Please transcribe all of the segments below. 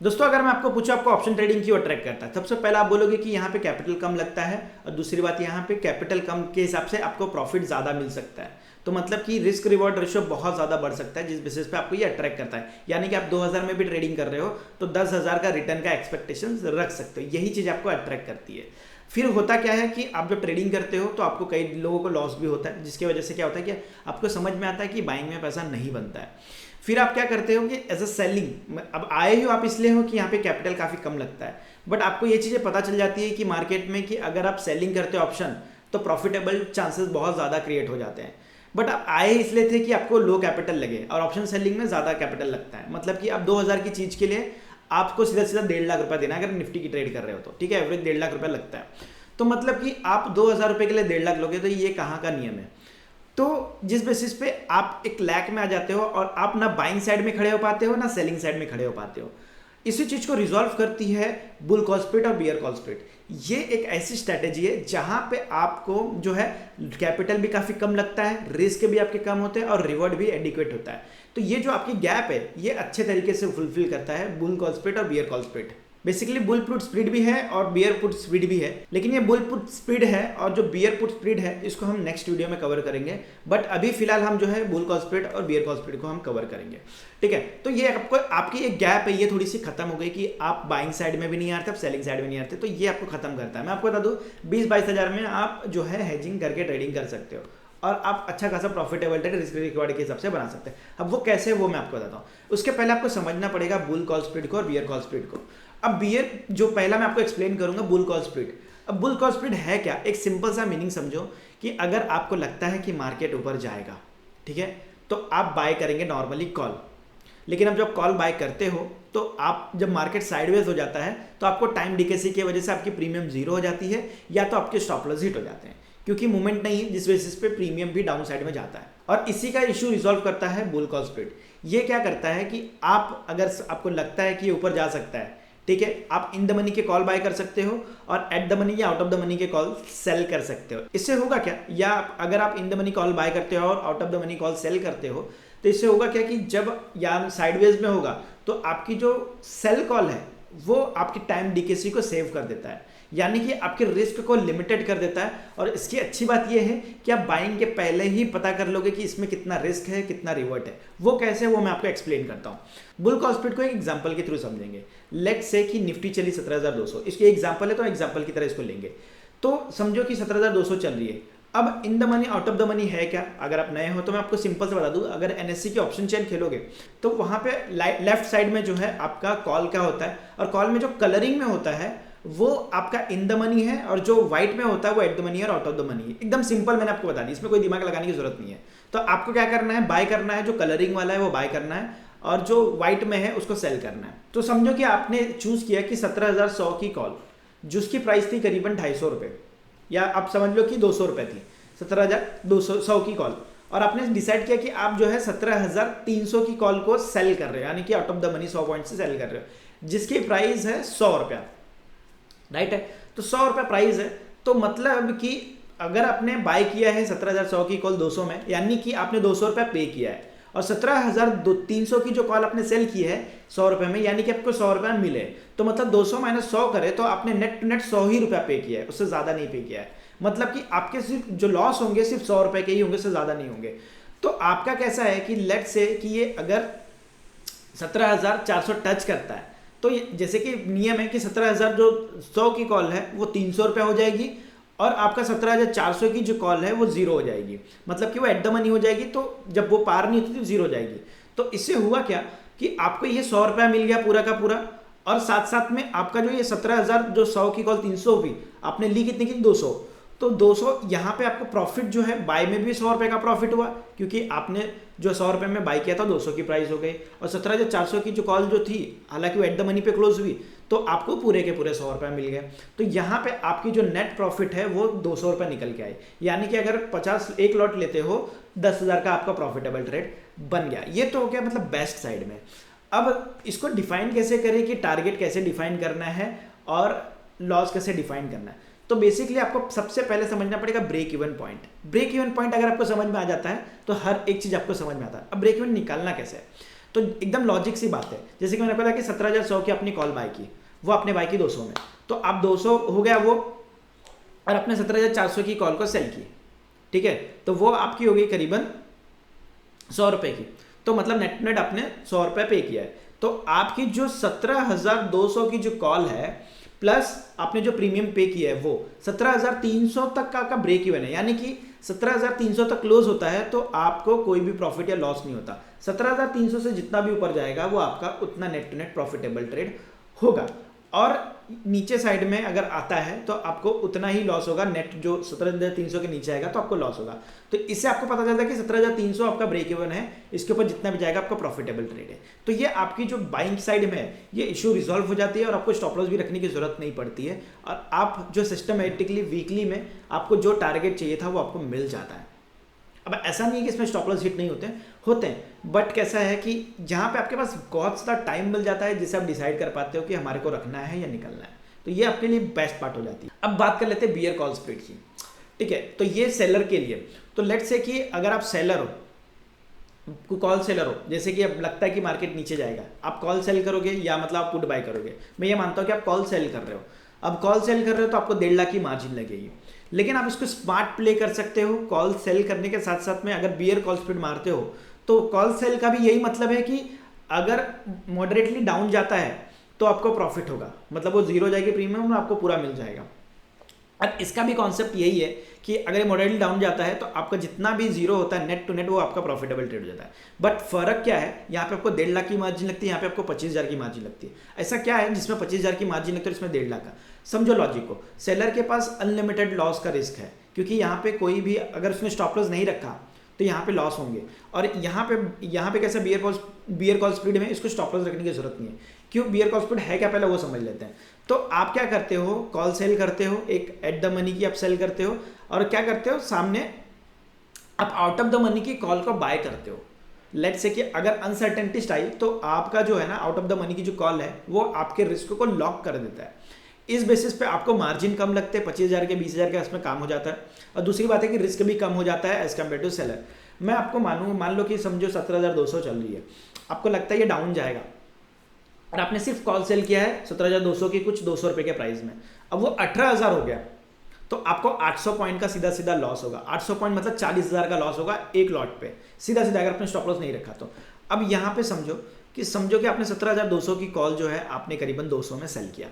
दोस्तों अगर मैं आपको पूछूं आपको ऑप्शन ट्रेडिंग क्यों अट्रैक्ट करता है, सबसे पहले आप बोलोगे कि यहाँ पे कैपिटल कम लगता है और दूसरी बात यहाँ पे कैपिटल कम के हिसाब से आपको प्रॉफिट ज़्यादा मिल सकता है। तो मतलब कि रिस्क रिवॉर्ड रेशियो बहुत ज़्यादा बढ़ सकता है, जिस बेसिस पे आपको ये अट्रैक्ट करता है। यानी कि आप 2000 में भी ट्रेडिंग कर रहे हो तो 10,000 का रिटर्न का एक्सपेक्टेशन रख सकते हो। यही चीज़ आपको अट्रैक्ट करती है। फिर होता क्या है कि आप जब ट्रेडिंग करते हो तो आपको कई लोगों को लॉस भी होता है, जिसकी वजह से क्या होता है कि आपको समझ में आता है कि बाइंग में पैसा नहीं बनता है। फिर आप क्या करते हो कि एज अ सेलिंग अब आए हो आप इसलिए हो कि यहाँ पे कैपिटल काफ़ी कम लगता है, बट आपको ये चीज़ें पता चल जाती है कि मार्केट में कि अगर आप सेलिंग करते हो ऑप्शन तो प्रॉफिटेबल चांसेस बहुत ज़्यादा क्रिएट हो जाते हैं। बट आप आए इसलिए थे कि आपको लो कैपिटल लगे और ऑप्शन सेलिंग में ज़्यादा कैपिटल लगता है। मतलब कि आप 2000 की चीज़ के लिए आपको सीधा सीधा 1.5 लाख रुपया देना है अगर निफ्टी की ट्रेड कर रहे हो तो, ठीक है, एवरेज 1.5 लाख रुपया लगता है। तो मतलब कि आप 2000 रुपये के लिए 1.5 लाख लोगे तो ये कहाँ का नियम है। तो जिस बेसिस पे आप 1 लाख में आ जाते हो और आप ना बाइंग साइड में खड़े हो पाते हो ना सेलिंग साइड में खड़े हो पाते हो, इसी चीज को रिजॉल्व करती है बुल कॉल स्प्लिट और बियर कॉल स्प्लिट। ये एक ऐसी स्ट्रैटेजी है जहां पे आपको जो है कैपिटल भी काफी कम लगता है, रिस्क भी आपके कम होते हैं और रिवॉर्ड भी एडिक्वेट होता है। तो ये जो आपकी गैप है ये अच्छे तरीके से फुलफिल करता है बुल कॉल स्प्लिट और bear call split. Basically bull put split भी है और बियर पुट स्प्लिट भी है, लेकिन ये बुल पुट स्प्लिट है और जो बियर पुट स्प्लिट है इसको हम नेक्स्ट वीडियो में कवर करेंगे। बट अभी फिलहाल हम जो है बुल कॉल स्प्लिट और बियर कॉल स्प्लिट को हम कवर करेंगे, ठीक है। तो ये आपको आपकी एक गैप है ये थोड़ी सी खत्म हो गई कि आप बाइंग साइड में भी नहीं आते, आप सेलिंग साइड में नहीं आते, तो ये आपको खत्म करता है। मैं आपको बता दूं 20-22 हज़ार में आप जो है हेजिंग करके ट्रेडिंग कर सकते हो और आप अच्छा खासा प्रॉफिटेबल ट्रेड रिस्क रिकॉर्ड के हिसाब से बना सकते हैं। अब वो कैसे वो मैं आपको बताता हूँ। उसके पहले आपको समझना पड़ेगा बुल कॉल स्प्लिट को और बियर कॉल स्प्लिट को। अब बियर जो पहला मैं आपको एक्सप्लेन करूंगा बुल कॉल स्प्लिट। अब बुल कॉल स्प्लिट है क्या, एक सिंपल सा मीनिंग समझो कि अगर आपको लगता है कि मार्केट ऊपर जाएगा, ठीक है, तो आप बाय करेंगे नॉर्मली कॉल। लेकिन अब जब कॉल बाय करते हो तो आप जब मार्केट साइडवेज हो जाता है तो आपको टाइम डिकेसी की वजह से आपकी प्रीमियम जीरो हो जाती है या तो आपके स्टॉप लॉस हिट हो जाते हैं, क्योंकि मूवमेंट नहीं है, जिस बेसिस पे प्रीमियम भी डाउन साइड में जाता है। और इसी का इशू रिजॉल्व करता है बुल कॉल स्प्लिट। ये क्या करता है कि आप अगर आपको लगता है कि ये ऊपर जा सकता है, ठीक है, आप इन द मनी के कॉल बाय कर सकते हो और एट द मनी या आउट ऑफ द मनी के कॉल सेल कर सकते हो। इससे होगा क्या, या अगर आप in the money call buy करते हो और out of the money call sell करते हो तो इससे होगा क्या कि जब या साइडवेज में होगा तो आपकी जो सेल कॉल है वो आपकी टाइम डीकेसी को सेव कर देता है, यानी कि आपके रिस्क को लिमिटेड कर देता है। और इसकी अच्छी बात यह है कि आप बाइंग के पहले ही पता कर लोगे कि इसमें कितना रिस्क है कितना रिवॉर्ड है। वो कैसे, वो मैं आपको एक्सप्लेन करता हूँ। बुल कॉल स्प्लिट को एक एग्जांपल के थ्रू समझेंगे। लेट्स से कि निफ्टी चली 17,200, इसकी एग्जांपल है तो एग्जांपल की तरह इसको लेंगे। तो समझो कि 17,200 चल रही है। अब इन the money out of the money है क्या, अगर आप नए हो तो मैं आपको सिंपल से बता दूं, अगर एनएससी की ऑप्शन चेन खेलोगे तो वहां पे लेफ्ट साइड में जो है आपका कॉल क्या होता है, और कॉल में जो कलरिंग में होता है वो आपका इन द मनी है और जो व्हाइट में होता है वो एट द मनी है और आउट ऑफ द मनी है। एकदम सिंपल मैंने आपको बता दी, इसमें कोई दिमाग लगाने की जरूरत नहीं है। तो आपको क्या करना है, बाय करना है, जो कलरिंग वाला है वो बाय करना है और जो व्हाइट में है उसको सेल करना है। तो समझो कि आपने चूज किया कि 17,100 की कॉल, जिसकी प्राइस थी करीबन 250 रुपये, या आप समझ लो कि 200 रुपये थी, 17,200 की कॉल, और आपने डिसाइड किया कि आप जो है 17,300 की कॉल को सेल कर रहे हो, यानी कि out of the money 100 point से सेल कर रहे हो, जिसकी प्राइस है 100 रुपया, राइट है। तो 100 रुपया प्राइस है, तो मतलब कि अगर आपने बाय किया है 17,100 की कॉल 200 में, यानी कि आपने 200 रुपया पे किया है, और 17,300 की जो कॉल आपने सेल की है 100 रुपये में, यानी कि आपको 100 रुपया मिले, तो मतलब 200 माइनस 100 करे तो आपने नेट टू नेट 100 ही रुपया पे किया है, उससे ज़्यादा नहीं पे किया है। मतलब कि आपके सिर्फ जो लॉस होंगे सिर्फ 100 रुपये के ही होंगे, उससे ज़्यादा नहीं होंगे। तो आपका कैसा है कि लेट से कि ये अगर 17,400 टच करता है तो जैसे कि नियम है कि 17,000 जो 100 की कॉल है वो 300 रुपया हो जाएगी और आपका 17,400 की जो कॉल है वो जीरो हो जाएगी, मतलब कि वो एट द मनी हो जाएगी। तो जब वो पार नहीं होती तो जीरो हो जाएगी। तो इससे हुआ क्या कि आपको ये 100 रुपया मिल गया पूरा का पूरा, और साथ साथ में आपका जो ये 17,000 जो 100 की कॉल 300 हुई, आपने ली कितने की 200, तो 200 यहाँ पे आपको प्रॉफिट जो है बाय में भी 100 रुपये का प्रॉफिट हुआ, क्योंकि आपने जो 100 रुपये में बाय किया था 200 की प्राइस हो गई, और 17,400 की जो कॉल जो थी हालांकि वो एट द मनी पे क्लोज हुई, तो आपको पूरे के पूरे 100 रुपये मिल गए। तो यहाँ पे आपकी जो नेट प्रॉफिट है वो 200 रुपये निकल के आए, यानी कि अगर 50 एक लॉट लेते हो 10,000 का आपका प्रॉफिटेबल ट्रेड बन गया। ये तो हो गया मतलब बेस्ट साइड में। अब इसको डिफाइन कैसे करें कि टारगेट कैसे डिफाइन करना है और लॉस कैसे डिफाइन करना है। तो बेसिकली आपको सबसे पहले समझना पड़ेगा break even point. Break even point अगर आपको समझ में आ जाता है तो हर एक चीज आपको समझ में आता है। अब ब्रेक इवन निकालना कैसे है, तो एकदम लॉजिक सी बात है। जैसे कि मैंने बताया कि 17,100 की अपनी कॉल बाय की, वो आपने बाय की 200 में, तो आप 200 हो गया वो, और आपने 17,400 की कॉल को सेल की, ठीक है, तो वो आपकी हो गई करीबन 100 रुपये की। तो मतलब नेट नेट आपने 100 रुपये पे किया है। तो आपकी जो 17,200 की जो कॉल है प्लस आपने जो प्रीमियम पे किया है वो 17,300 तक का आपका ब्रेक इवन है, यानी कि 17,300 तक क्लोज होता है तो आपको कोई भी प्रॉफिट या लॉस नहीं होता। 17,300 से जितना भी ऊपर जाएगा वो आपका उतना net to net profitable trade होगा, और नीचे साइड में अगर आता है तो आपको उतना ही लॉस होगा। नेट जो 17,300 के नीचे आएगा तो आपको लॉस होगा। तो इससे आपको पता चलता है कि 17,300 आपका ब्रेक इवन है, इसके ऊपर जितना भी जाएगा आपका प्रॉफिटेबल ट्रेड है। तो ये आपकी जो बाइंग साइड में है ये इशू रिजॉल्व हो जाती है और आपको स्टॉप लॉस भी रखने की जरूरत नहीं पड़ती है, और आप जो सिस्टमेटिकली वीकली में आपको जो टारगेट चाहिए था वो आपको मिल जाता है। अब ऐसा नहीं है कि इसमें स्टॉप लॉस हिट नहीं होते हैं, बट कैसा है कि जहाँ पे आपके पास बहुत सा टाइम मिल जाता है जिससे आप डिसाइड कर पाते हो कि हमारे को रखना है या निकलना है, तो ये आपके लिए बेस्ट पार्ट हो जाती है। अब बात कर लेते हैं बियर कॉल स्प्रेड की, ठीक है। तो ये सेलर के लिए, तो लेट्स से कि अगर आप सेलर हो, कॉल सेलर हो, जैसे कि अब लगता है कि मार्केट नीचे जाएगा, आप कॉल सेल करोगे या मतलब आप पुट बाय करोगे। मैं ये मानता हूँ कि आप कॉल सेल कर रहे हो, अब कॉल सेल कर रहे हो तो आपको 1.5 लाख की मार्जिन लगेगी, लेकिन आप इसको स्मार्ट प्ले कर सकते हो। कॉल सेल करने के साथ साथ में अगर बियर कॉल स्प्रेड मारते हो तो कॉल सेल का भी यही मतलब है कि अगर मॉडरेटली डाउन जाता है तो आपको प्रॉफिट होगा, मतलब वो जीरो जाएगी प्रीमियम, आपको पूरा मिल जाएगा। अब इसका भी कॉन्सेप्ट यही है कि अगर मॉडरेटली डाउन जाता है तो आपका जितना भी जीरो होता है नेट टू नेट वो आपका प्रॉफिटेबल ट्रेड हो जाता है। बट फर्क क्या है, यहाँ पे आपको 1.5 लाख की मार्जिन लगती है, यहाँ पे आपको 25,000 की मार्जिन लगती है। ऐसा क्या है जिसमें 25,000 की मार्जिन लगती है, इसमें 1.5 लाख का? समझो लॉजिक को, सेलर के पास अनलिमिटेड लॉस का रिस्क है, क्योंकि यहाँ पे कोई भी अगर उसने स्टॉप लॉस नहीं रखा तो यहाँ पे लॉस होंगे, और यहाँ पे कैसा बियर कॉल स्प्रेड में इसको स्टॉप लॉस रखने की जरूरत नहीं है। क्यों? बियर कॉल स्प्रेड है क्या, पहले वो समझ लेते हैं। तो आप क्या करते हो, कॉल सेल करते हो, एक एट द मनी की आप सेल करते हो, और क्या करते हो, सामने आप आउट ऑफ द मनी की कॉल को बाय करते हो। लेट्स से कि अगर अनसर्टेनिटी आई तो आपका जो है ना आउट ऑफ द मनी की जो कॉल है वो आपके रिस्क को लॉक कर देता है। इस बेसिस पे आपको मार्जिन कम लगते हैं, 25,000 के 20,000 के इसमें काम हो जाता है, और दूसरी बात है कि रिस्क भी कम हो जाता है एज कम्पेयर टू सेलर। मैं आपको मान लो कि समझो 17,200 चल रही है, आपको लगता है ये डाउन जाएगा, और आपने सिर्फ कॉल सेल किया है 17,200 की कुछ 200 रुपये के प्राइस में, अब वो 18,000 हो गया, तो आपको 800 पॉइंट का सीधा सीधा लॉस होगा। 800 पॉइंट मतलब 40,000 का लॉस होगा एक लॉट पे, सीधा सीधा, अगर आपने स्टॉप लॉस नहीं रखा तो। अब यहाँ पे समझो कि आपने 17,200 की कॉल जो है आपने करीबन 200 में सेल किया,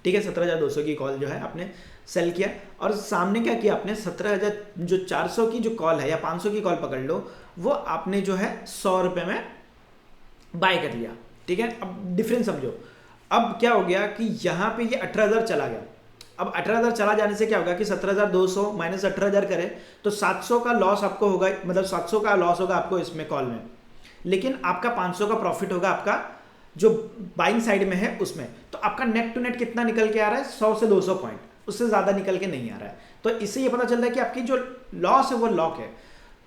ठीक है, 17,200 की कॉल जो है आपने सेल किया, और सामने क्या किया आपने, 17,400 की जो कॉल है या 500 की कॉल पकड़ लो, वो आपने जो है 100 रुपये में बाय कर लिया, ठीक है। अब डिफरेंस समझो, अब क्या हो गया कि यहाँ पे ये 18,000 चला गया। अब 18,000 चला जाने से क्या होगा कि 17,200 माइनस 18,000 करें तो 700 का लॉस आपको होगा, मतलब 700 का लॉस होगा आपको इसमें कॉल में, लेकिन आपका 500 का प्रॉफिट होगा आपका जो बाइंग साइड में है उसमें। तो आपका नेट टू नेट कितना निकल के आ रहा है, 100 से 200 पॉइंट, उससे ज़्यादा निकल के नहीं आ रहा है। तो इससे ये पता चलता है कि आपकी जो लॉस है वो लॉक है।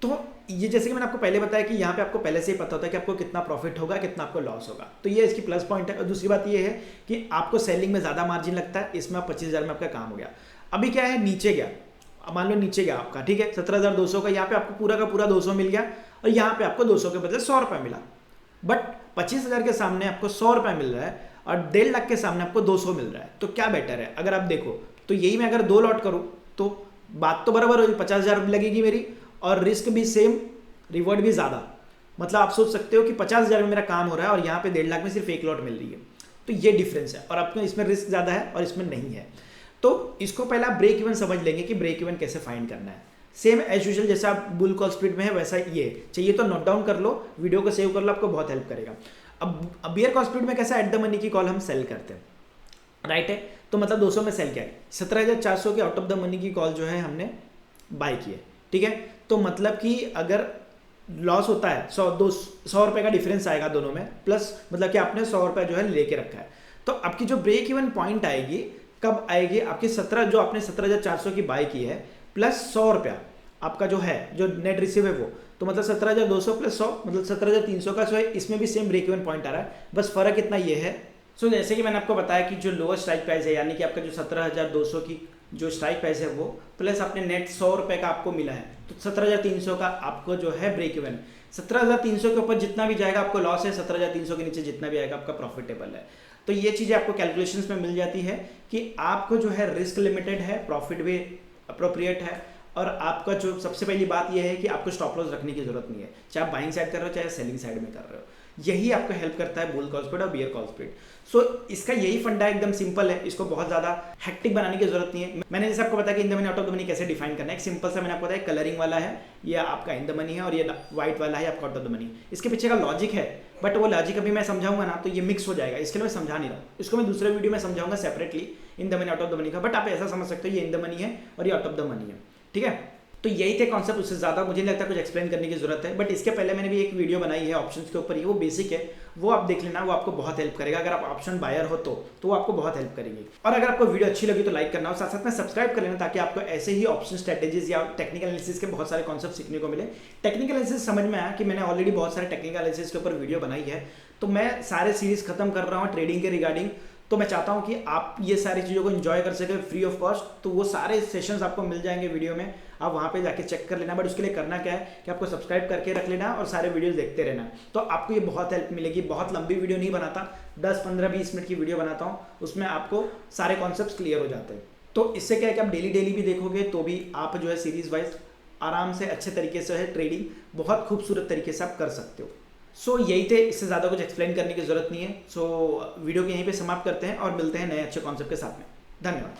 तो ये जैसे कि मैंने आपको पहले बताया कि यहाँ पे आपको पहले से ही पता होता है कि आपको कितना प्रॉफिट होगा, कितना आपको लॉस होगा, तो ये इसकी प्लस पॉइंट है। और दूसरी बात ये है कि आपको सेलिंग में ज़्यादा मार्जिन लगता है, इसमें आप 25,000 में आपका काम हो गया। अभी क्या है, नीचे गया, मान लो नीचे गया आपका, ठीक है, 17,200 का, यहाँ पे आपको पूरा का पूरा 200 मिल गया, और यहाँ पे आपको 200 के बदले 100 रुपये मिला। बट 25,000 के सामने आपको 100 रुपये मिल रहा है, और 1.5 लाख के सामने आपको 200 मिल रहा है। तो क्या बेटर है, अगर आप देखो तो यही मैं अगर 2 लॉट करूँ तो बात तो बराबर होगी, 50,000 लगेगी मेरी, और रिस्क भी सेम, रिवॉर्ड भी ज़्यादा। मतलब आप सोच सकते हो कि 50,000 में मेरा काम हो रहा है और यहाँ पे 1.5 लाख में सिर्फ एक लॉट मिल रही है। तो ये डिफरेंस है, और आपको इसमें रिस्क ज़्यादा है और इसमें नहीं है। तो इसको पहले आप ब्रेक इवन समझ लेंगे कि ब्रेक इवन कैसे फाइंड करना है। सेम एज यूजुअल जैसा बुल कॉल स्प्रेड में है वैसा ये चाहिए तो नोट डाउन कर लो, वीडियो को सेव कर लो, आपको बहुत हेल्प करेगा। अब बियर कॉल स्प्रेड में कैसा एट द मनी की कॉल हम सेल करते हैं, राइट है। तो मतलब 200 में सेल किया है, 17,400 की आउट ऑफ द मनी की कॉल जो है हमने बाय की है, ठीक है। तो मतलब कि अगर लॉस होता है 100 रुपये का डिफरेंस आएगा दोनों में, प्लस मतलब कि आपने 100 रुपये जो है लेके रखा है, तो आपकी जो ब्रेक इवन पॉइंट आएगी कब आएगी, आपकी 17,400 की बाय की है प्लस 100 रुपया आपका जो है जो नेट रिसीव है वो, तो मतलब 17,200 प्लस 100 मतलब 17,300 का जो है, इसमें भी सेम ब्रेक इवन पॉइंट आ रहा है, बस फर्क इतना ये है। सो जैसे कि मैंने आपको बताया कि जो लोअर स्ट्राइक प्राइस है, यानी कि आपका जो 17,200 की जो स्ट्राइक प्राइस है वो, प्लस आपने नेट 100 रुपये का आपको मिला है, तो 17,300 का आपको जो है ब्रेक इवन। 17,300 के ऊपर जितना भी जाएगा आपको लॉस है, 17,300 के नीचे जितना भी आएगा आपका प्रॉफिटेबल है। तो ये चीज़ें आपको कैलकुलेशंस में मिल जाती है कि आपको जो है रिस्क लिमिटेड है, प्रॉफिट भी अप्रोप्रिएट है, और आपका जो सबसे पहली बात यह है कि आपको स्टॉप लॉस रखने की जरूरत नहीं है, चाहे आप बाइंग साइड कर रहे हो चाहे सेलिंग साइड में कर रहे हो। यही आपको हेल्प करता है बुल कॉल स्प्रेड और बियर कॉल स्प्रेड। सो इसका यही फंडा एकदम सिंपल है, इसको बहुत ज़्यादा हेक्टिक बनाने की जरूरत नहीं है। मैंने जैसे आपको बताया कि इन the money out of the money कैसे डिफाइन करना है, एक सिंपल सा मैंने आपको बताया कलरिंग वाला है, ये आपका इन द मनी है, और ये व्हाइट वाला है आपका आउट ऑफ द मनी। इसके पीछे का लॉजिक है, बट वो लॉजिक अभी मैं समझाऊंगा ना तो ये मिक्स हो जाएगा, इसके लिए मैं समझा नहीं रहा हूँ, इसको मैं दूसरे वीडियो में समझाऊंगा separately in the money out of the money का। बट आप ऐसा समझ सकते हो ये इन द मनी है और ये आउट ऑफ द मनी है, ठीक है। तो यही थे कॉन्सेप्ट, उससे ज़्यादा मुझे नहीं लगता कुछ एक्सप्लेन करने की जरूरत है। बट इसके पहले मैंने भी एक वीडियो बनाई है ऑप्शंस के ऊपर, ये वो बेसिक है, वो आप देख लेना, वो आपको बहुत हेल्प करेगा। अगर आप ऑप्शन बायर हो तो वो आपको बहुत हेल्प करेगी। और अगर आपको वीडियो अच्छी लगी तो लाइक करना और साथ साथ में सब्सक्राइब कर लेना, ताकि आपको ऐसे ही ऑप्शन स्ट्रेटेजीज या टेक्निकल एनालिसिस के बहुत सारे कॉन्सेप्ट सीखने को मिले। टेक्निकल एनालिसिस समझ में आया कि मैंने ऑलरेडी बहुत सारे टेक्निकल एनालिसिस के ऊपर वीडियो बनाई है, तो मैं सारे सीरीज खत्म कर रहा हूँ ट्रेडिंग के रिगार्डिंग। तो मैं चाहता हूँ कि आप ये सारी चीज़ों को एंजॉय कर सकें फ्री ऑफ कॉस्ट। तो वो सारे सेशंस आपको मिल जाएंगे वीडियो में, आप वहाँ पे जाके चेक कर लेना। बट उसके लिए करना क्या है कि आपको सब्सक्राइब करके रख लेना और सारे वीडियोस देखते रहना, तो आपको ये बहुत हेल्प मिलेगी। बहुत लंबी वीडियो नहीं बनाता, 10, 15, 20 मिनट की वीडियो बनाता हूँ, उसमें आपको सारे कॉन्सेप्ट क्लियर हो जाते हैं। तो इससे क्या है कि आप डेली भी देखोगे तो भी आप जो है सीरीज वाइज आराम से अच्छे तरीके से है ट्रेडिंग बहुत खूबसूरत तरीके से आप कर सकते हो। सो यही थे, इससे ज़्यादा कुछ एक्सप्लेन करने की जरूरत नहीं है। सो वीडियो को यहीं पे समाप्त करते हैं और मिलते हैं नए अच्छे कॉन्सेप्ट के साथ में। धन्यवाद।